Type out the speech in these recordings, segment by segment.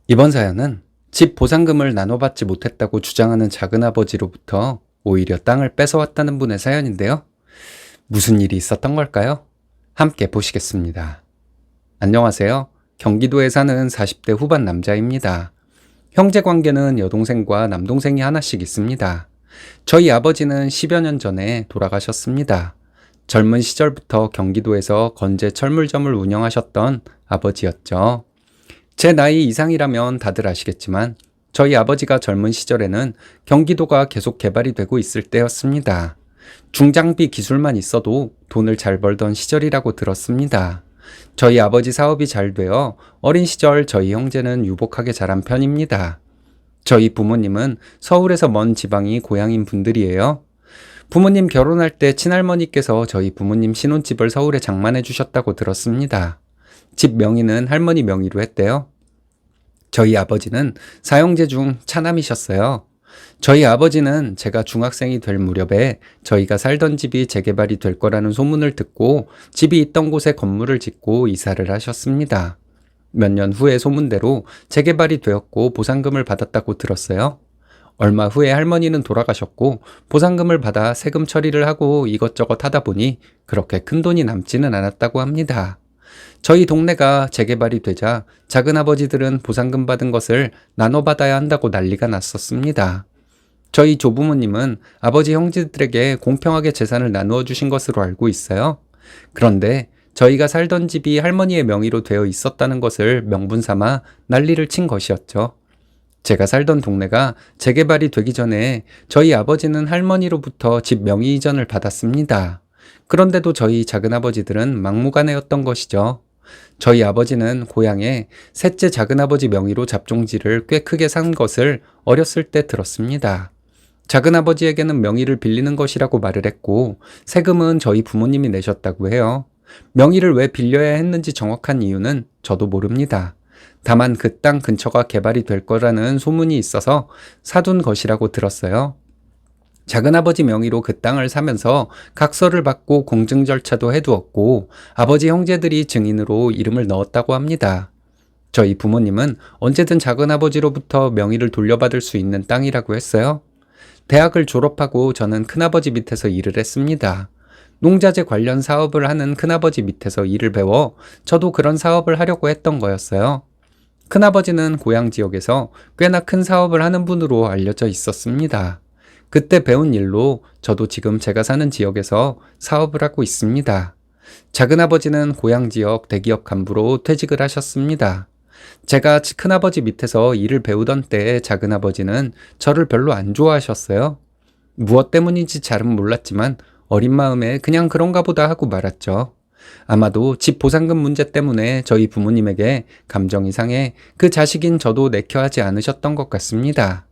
이번 사연은 집 보상금을 나눠받지 못했다고 주장하는 작은아버지로부터 오히려 땅을 뺏어왔다는 분의 사연인데요. 무슨 일이 있었던 걸까요? 함께 보시겠습니다. 안녕하세요. 경기도에 사는 40대 후반 남자입니다. 형제 관계는 여동생과 남동생이 하나씩 있습니다. 저희 아버지는 10여 년 전에 돌아가셨습니다. 젊은 시절부터 경기도에서 건재 철물점을 운영하셨던 아버지였죠. 제 나이 이상이라면 다들 아시겠지만 저희 아버지가 젊은 시절에는 경기도가 계속 개발이 되고 있을 때였습니다. 중장비 기술만 있어도 돈을 잘 벌던 시절이라고 들었습니다. 저희 아버지 사업이 잘 되어 어린 시절 저희 형제는 유복하게 자란 편입니다. 저희 부모님은 서울에서 먼 지방이 고향인 분들이에요. 부모님 결혼할 때 친할머니께서 저희 부모님 신혼집을 서울에 장만해 주셨다고 들었습니다. 집 명의는 할머니 명의로 했대요. 저희 아버지는 사형제 중 차남이셨어요. 저희 아버지는 제가 중학생이 될 무렵에 저희가 살던 집이 재개발이 될 거라는 소문을 듣고 집이 있던 곳에 건물을 짓고 이사를 하셨습니다. 몇 년 후에 소문대로 재개발이 되었고 보상금을 받았다고 들었어요. 얼마 후에 할머니는 돌아가셨고 보상금을 받아 세금 처리를 하고 이것저것 하다 보니 그렇게 큰 돈이 남지는 않았다고 합니다. 저희 동네가 재개발이 되자 작은아버지들은 보상금 받은 것을 나눠받아야 한다고 난리가 났었습니다. 저희 조부모님은 아버지 형제들에게 공평하게 재산을 나누어 주신 것으로 알고 있어요. 그런데 저희가 살던 집이 할머니의 명의로 되어 있었다는 것을 명분 삼아 난리를 친 것이었죠. 제가 살던 동네가 재개발이 되기 전에 저희 아버지는 할머니로부터 집 명의 이전을 받았습니다. 그런데도 저희 작은아버지들은 막무가내였던 것이죠. 저희 아버지는 고향에 셋째 작은아버지 명의로 잡종지를 꽤 크게 산 것을 어렸을 때 들었습니다. 작은아버지에게는 명의를 빌리는 것이라고 말을 했고 세금은 저희 부모님이 내셨다고 해요. 명의를 왜 빌려야 했는지 정확한 이유는 저도 모릅니다. 다만 그 땅 근처가 개발이 될 거라는 소문이 있어서 사둔 것이라고 들었어요. 작은아버지 명의로 그 땅을 사면서 각서를 받고 공증 절차도 해두었고 아버지 형제들이 증인으로 이름을 넣었다고 합니다. 저희 부모님은 언제든 작은아버지로부터 명의를 돌려받을 수 있는 땅이라고 했어요. 대학을 졸업하고 저는 큰아버지 밑에서 일을 했습니다. 농자재 관련 사업을 하는 큰아버지 밑에서 일을 배워 저도 그런 사업을 하려고 했던 거였어요. 큰아버지는 고향 지역에서 꽤나 큰 사업을 하는 분으로 알려져 있었습니다. 그때 배운 일로 저도 지금 제가 사는 지역에서 사업을 하고 있습니다. 작은아버지는 고향 지역 대기업 간부로 퇴직을 하셨습니다. 제가 큰아버지 밑에서 일을 배우던 때에 작은아버지는 저를 별로 안 좋아하셨어요. 무엇 때문인지 잘은 몰랐지만 어린 마음에 그냥 그런가 보다 하고 말았죠. 아마도 집 보상금 문제 때문에 저희 부모님에게 감정이 상해 그 자식인 저도 내켜하지 않으셨던 것 같습니다.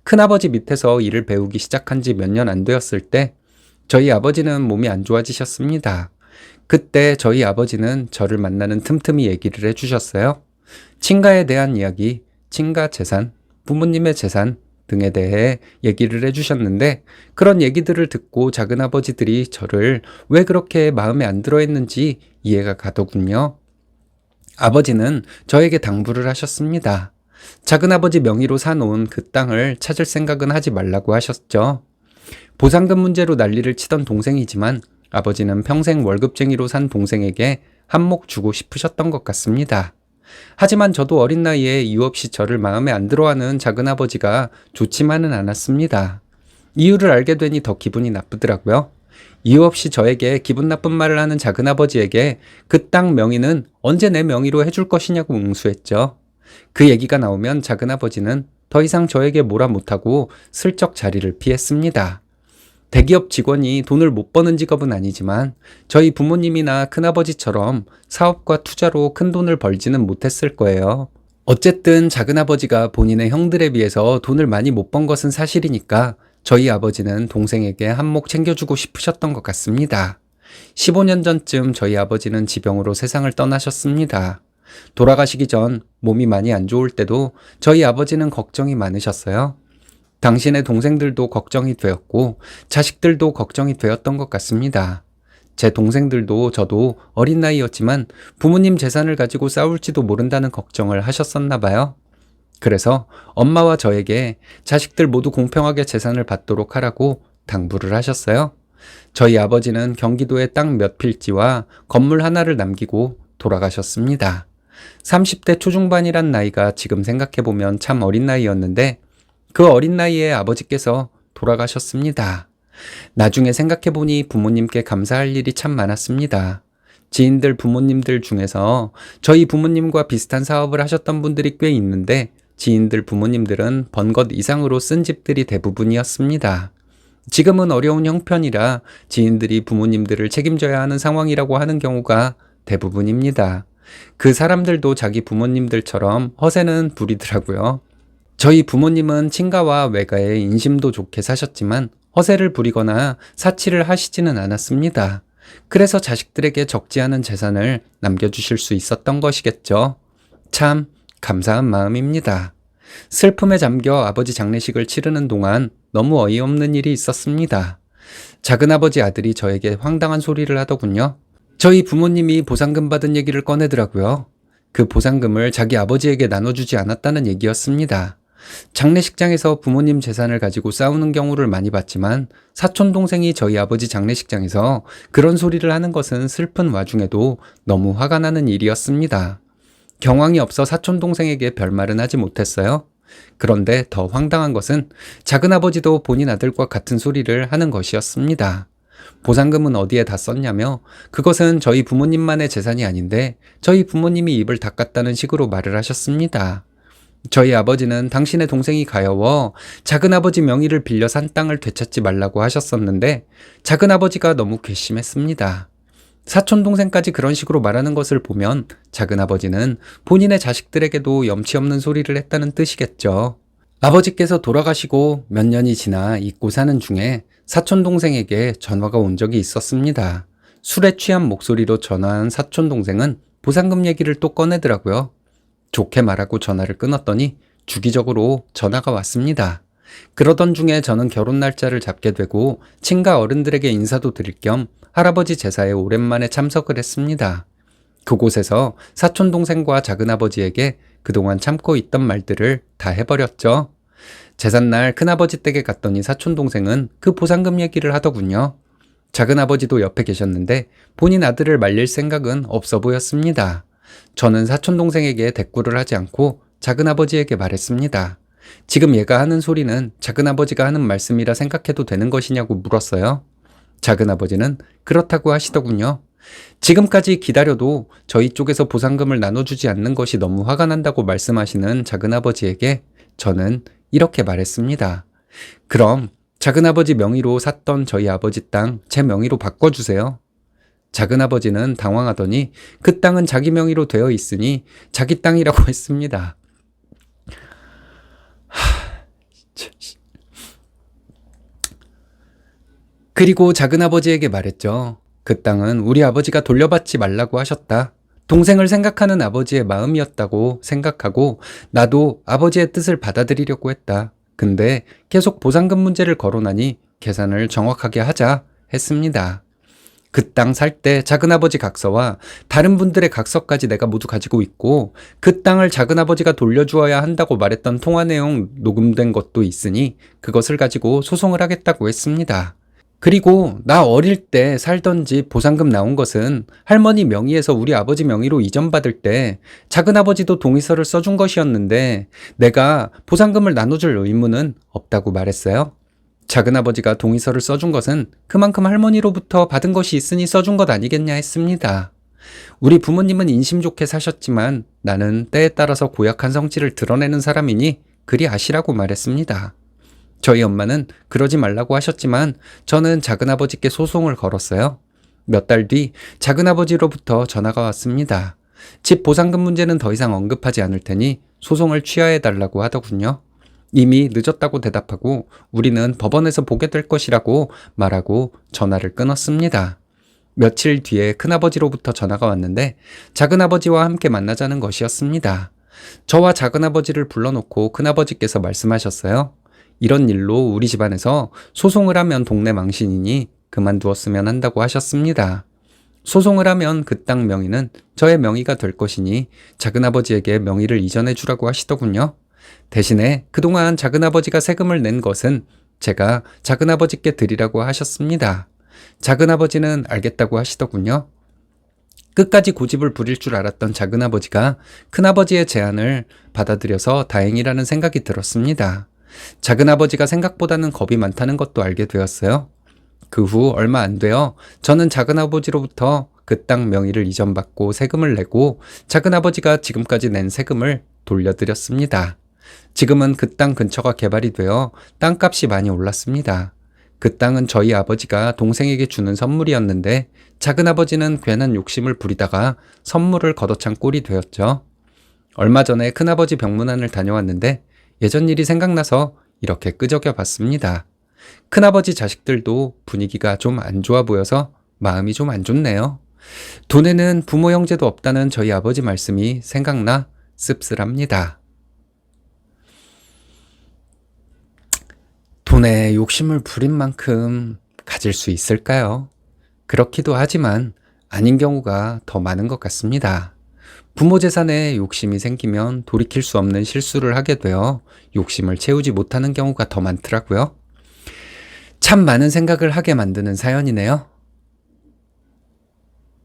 큰아버지 밑에서 일을 배우기 시작한 지 몇 년 안 되었을 때 저희 아버지는 몸이 안 좋아지셨습니다. 그때 저희 아버지는 저를 만나는 틈틈이 얘기를 해주셨어요. 친가에 대한 이야기, 친가 재산, 부모님의 재산 등에 대해 얘기를 해주셨는데 그런 얘기들을 듣고 작은아버지들이 저를 왜 그렇게 마음에 안 들어 했는지 이해가 가더군요. 아버지는 저에게 당부를 하셨습니다. 작은아버지 명의로 사놓은 그 땅을 찾을 생각은 하지 말라고 하셨죠. 보상금 문제로 난리를 치던 동생이지만 아버지는 평생 월급쟁이로 산 동생에게 한몫 주고 싶으셨던 것 같습니다. 하지만 저도 어린 나이에 이유 없이 저를 마음에 안 들어하는 작은아버지가 좋지만은 않았습니다. 이유를 알게 되니 더 기분이 나쁘더라고요. 이유 없이 저에게 기분 나쁜 말을 하는 작은아버지에게 그 땅 명의는 언제 내 명의로 해줄 것이냐고 응수했죠. 그 얘기가 나오면 작은아버지는 더 이상 저에게 뭐라 못하고 슬쩍 자리를 피했습니다. 대기업 직원이 돈을 못 버는 직업은 아니지만 저희 부모님이나 큰아버지처럼 사업과 투자로 큰 돈을 벌지는 못했을 거예요. 어쨌든 작은아버지가 본인의 형들에 비해서 돈을 많이 못 번 것은 사실이니까 저희 아버지는 동생에게 한몫 챙겨주고 싶으셨던 것 같습니다. 15년 전쯤 저희 아버지는 지병으로 세상을 떠나셨습니다. 돌아가시기 전 몸이 많이 안 좋을 때도 저희 아버지는 걱정이 많으셨어요. 당신의 동생들도 걱정이 되었고 자식들도 걱정이 되었던 것 같습니다. 제 동생들도 저도 어린 나이였지만 부모님 재산을 가지고 싸울지도 모른다는 걱정을 하셨었나 봐요. 그래서 엄마와 저에게 자식들 모두 공평하게 재산을 받도록 하라고 당부를 하셨어요. 저희 아버지는 경기도에 땅 몇 필지와 건물 하나를 남기고 돌아가셨습니다. 30대 초중반이란 나이가 지금 생각해보면 참 어린 나이였는데 그 어린 나이에 아버지께서 돌아가셨습니다. 나중에 생각해보니 부모님께 감사할 일이 참 많았습니다. 지인들 부모님들 중에서 저희 부모님과 비슷한 사업을 하셨던 분들이 꽤 있는데 지인들 부모님들은 번 것 이상으로 쓴 집들이 대부분이었습니다. 지금은 어려운 형편이라 지인들이 부모님들을 책임져야 하는 상황이라고 하는 경우가 대부분입니다. 그 사람들도 자기 부모님들처럼 허세는 부리더라고요. 저희 부모님은 친가와 외가에 인심도 좋게 사셨지만 허세를 부리거나 사치를 하시지는 않았습니다. 그래서 자식들에게 적지 않은 재산을 남겨주실 수 있었던 것이겠죠. 참 감사한 마음입니다. 슬픔에 잠겨 아버지 장례식을 치르는 동안 너무 어이없는 일이 있었습니다. 작은아버지 아들이 저에게 황당한 소리를 하더군요. 저희 부모님이 보상금 받은 얘기를 꺼내더라고요. 그 보상금을 자기 아버지에게 나눠주지 않았다는 얘기였습니다. 장례식장에서 부모님 재산을 가지고 싸우는 경우를 많이 봤지만 사촌 동생이 저희 아버지 장례식장에서 그런 소리를 하는 것은 슬픈 와중에도 너무 화가 나는 일이었습니다. 경황이 없어 사촌 동생에게 별말은 하지 못했어요. 그런데 더 황당한 것은 작은아버지도 본인 아들과 같은 소리를 하는 것이었습니다. 보상금은 어디에 다 썼냐며 그것은 저희 부모님만의 재산이 아닌데 저희 부모님이 입을 닦았다는 식으로 말을 하셨습니다. 저희 아버지는 당신의 동생이 가여워 작은아버지 명의를 빌려 산 땅을 되찾지 말라고 하셨었는데 작은아버지가 너무 괘씸했습니다. 사촌동생까지 그런 식으로 말하는 것을 보면 작은아버지는 본인의 자식들에게도 염치 없는 소리를 했다는 뜻이겠죠. 아버지께서 돌아가시고 몇 년이 지나 잊고 사는 중에 사촌동생에게 전화가 온 적이 있었습니다. 술에 취한 목소리로 전화한 사촌동생은 보상금 얘기를 또 꺼내더라고요. 좋게 말하고 전화를 끊었더니 주기적으로 전화가 왔습니다. 그러던 중에 저는 결혼 날짜를 잡게 되고 친가 어른들에게 인사도 드릴 겸 할아버지 제사에 오랜만에 참석을 했습니다. 그곳에서 사촌동생과 작은아버지에게 그동안 참고 있던 말들을 다 해버렸죠. 제삿날 큰아버지 댁에 갔더니 사촌동생은 그 보상금 얘기를 하더군요. 작은아버지도 옆에 계셨는데 본인 아들을 말릴 생각은 없어 보였습니다. 저는 사촌동생에게 대꾸를 하지 않고 작은아버지에게 말했습니다. 지금 얘가 하는 소리는 작은아버지가 하는 말씀이라 생각해도 되는 것이냐고 물었어요. 작은아버지는 그렇다고 하시더군요. 지금까지 기다려도 저희 쪽에서 보상금을 나눠주지 않는 것이 너무 화가 난다고 말씀하시는 작은아버지에게 저는 이렇게 말했습니다. 그럼 작은아버지 명의로 샀던 저희 아버지 땅 제 명의로 바꿔주세요. 작은아버지는 당황하더니 그 땅은 자기 명의로 되어 있으니 자기 땅이라고 했습니다. 그리고 작은아버지에게 말했죠. 그 땅은 우리 아버지가 돌려받지 말라고 하셨다. 동생을 생각하는 아버지의 마음이었다고 생각하고 나도 아버지의 뜻을 받아들이려고 했다. 근데 계속 보상금 문제를 거론하니 계산을 정확하게 하자 했습니다. 그 땅 살 때 작은아버지 각서와 다른 분들의 각서까지 내가 모두 가지고 있고 그 땅을 작은아버지가 돌려주어야 한다고 말했던 통화 내용 녹음된 것도 있으니 그것을 가지고 소송을 하겠다고 했습니다. 그리고 나 어릴 때 살던 집 보상금 나온 것은 할머니 명의에서 우리 아버지 명의로 이전받을 때 작은아버지도 동의서를 써준 것이었는데 내가 보상금을 나눠줄 의무는 없다고 말했어요. 작은아버지가 동의서를 써준 것은 그만큼 할머니로부터 받은 것이 있으니 써준 것 아니겠냐 했습니다. 우리 부모님은 인심 좋게 사셨지만 나는 때에 따라서 고약한 성질을 드러내는 사람이니 그리 아시라고 말했습니다. 저희 엄마는 그러지 말라고 하셨지만 저는 작은아버지께 소송을 걸었어요. 몇 달 뒤 작은아버지로부터 전화가 왔습니다. 집 보상금 문제는 더 이상 언급하지 않을 테니 소송을 취하해달라고 하더군요. 이미 늦었다고 대답하고 우리는 법원에서 보게 될 것이라고 말하고 전화를 끊었습니다. 며칠 뒤에 큰아버지로부터 전화가 왔는데 작은아버지와 함께 만나자는 것이었습니다. 저와 작은아버지를 불러놓고 큰아버지께서 말씀하셨어요. 이런 일로 우리 집안에서 소송을 하면 동네 망신이니 그만두었으면 한다고 하셨습니다. 소송을 하면 그 땅 명의는 저의 명의가 될 것이니 작은아버지에게 명의를 이전해 주라고 하시더군요. 대신에 그동안 작은아버지가 세금을 낸 것은 제가 작은아버지께 드리라고 하셨습니다. 작은아버지는 알겠다고 하시더군요. 끝까지 고집을 부릴 줄 알았던 작은아버지가 큰아버지의 제안을 받아들여서 다행이라는 생각이 들었습니다. 작은아버지가 생각보다는 겁이 많다는 것도 알게 되었어요. 그 후 얼마 안 되어 저는 작은아버지로부터 그 땅 명의를 이전받고 세금을 내고 작은아버지가 지금까지 낸 세금을 돌려드렸습니다. 지금은 그 땅 근처가 개발이 되어 땅값이 많이 올랐습니다. 그 땅은 저희 아버지가 동생에게 주는 선물이었는데 작은아버지는 괜한 욕심을 부리다가 선물을 걷어찬 꼴이 되었죠. 얼마 전에 큰아버지 병문안을 다녀왔는데 예전 일이 생각나서 이렇게 끄적여 봤습니다. 큰아버지 자식들도 분위기가 좀 안 좋아 보여서 마음이 좀 안 좋네요. 돈에는 부모 형제도 없다는 저희 아버지 말씀이 생각나 씁쓸합니다. 돈에 욕심을 부린 만큼 가질 수 있을까요? 그렇기도 하지만 아닌 경우가 더 많은 것 같습니다. 부모 재산에 욕심이 생기면 돌이킬 수 없는 실수를 하게 되어 욕심을 채우지 못하는 경우가 더 많더라고요. 참 많은 생각을 하게 만드는 사연이네요.